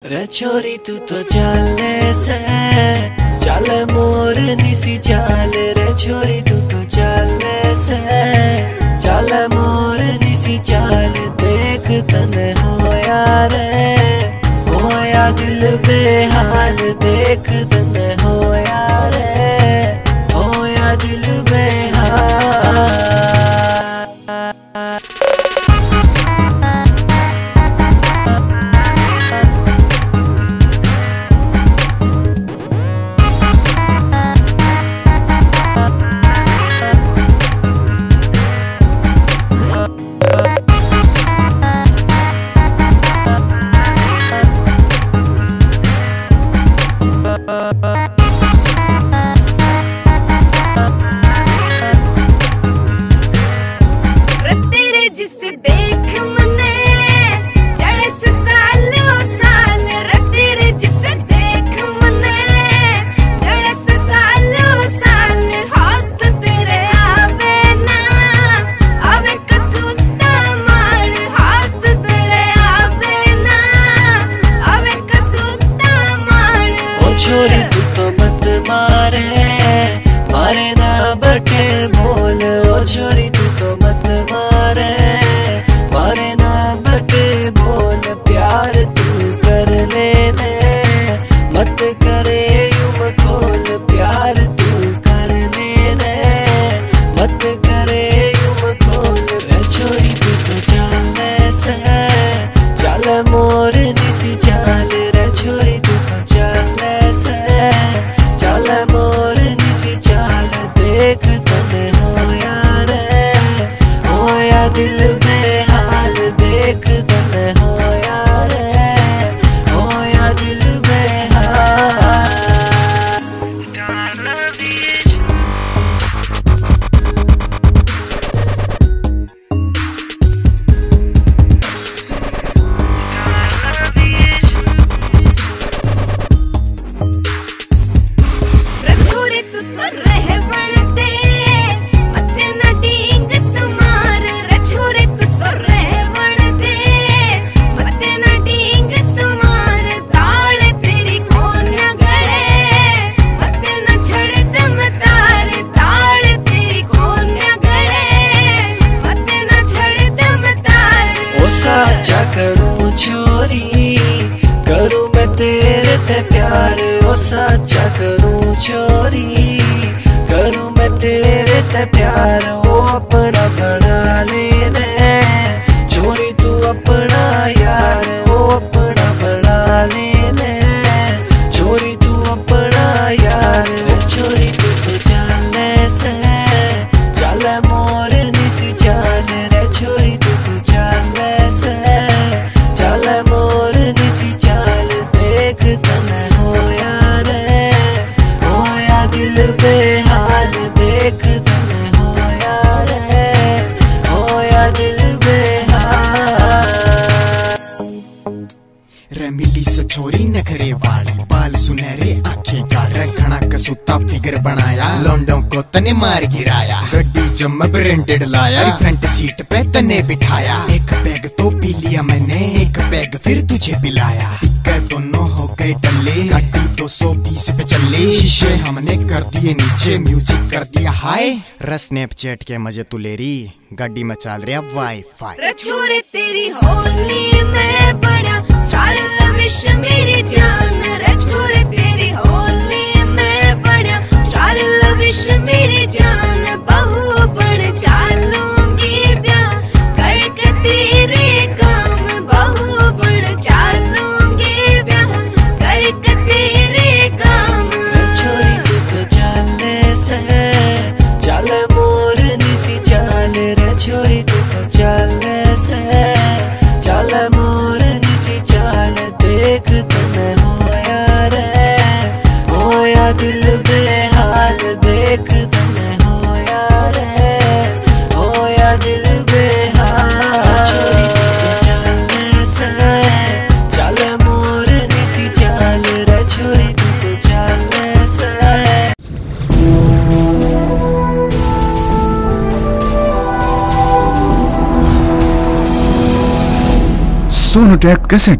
रे छोरी तू तो चाले से चल मोर निसी चाल रे छोरी तू तो चाले से चल मोर निसी चाल देख तने होया दिल बेहाल देख तने होया दिल बेहाल। छोरी तू तो मत मारे ना बटे बोल ओ छोरी तू तो मत मारे ना बटे बोल प्यार तू कर लेने मत करे यूं खोल प्यार तू कर लेने मत करे यूं खोल रे छोरी तू तो चाले से चल मोर निसी चाल रे छोरी तू तो चाले चल मोर निसी चाल देख तने होया दिल बेहाल देख तने होया दिल बेहाल। साचा करूं चोरी करूं मैं तेरे ते प्यार ओ साचा करूं चोरी करूं मैं तेरे ते प्यार ओ अपना बना लेने चोरी तू अपना यार ओ अपना बना लेने चोरी तू अपना यार चोरी तू तो चाले से चल मोर निसी चाल रे छोरी तू तो चाले चल मोर निसी चाल देख तने होया दिल बेहाल देख तने होया दिल बेहाल। रमीली से छोरी नखरे वाली बाल सुनहरे आंखें का घना कसूता फिगर बनाया लौंडों को तने मार गिराया गड्डी जम ब्रांडेड लाया फ्रंट सीट पे तने बिठाया एक पैग तो पी लिया मैंने एक पैग फिर तुझे पिलाया दोनों हो गए टल्ले गाड़ी 220 पे चले शीशे हमने कर दिए नीचे म्यूजिक कर दिया हाय स्नैपचैट के मजे तू ले रही गाड़ी में चल रहा वाईफाई छोरे तेरी होली में बड़ा स्टार लविश मेरी जान रे छोरे तेरी होली में बड़ा स्टार लविश मेरी जान बहु बढ़ चालूंगी ब्याह करके तेरे काम बहु बढ़ चालूंगी ब्याह करके तेरे काम। छोरी तू तो चाले से चल मोर निसी चाल रे छोरी तू तो चाले से चल मोर निसी चाल देख तने होया दिल बेहाल देख तने होया दिल बेहाल। छोरी तू तो चाले से चल मोर निसी चाल रे छोरी तू तो चाले से। सोनोटेक कैसेट।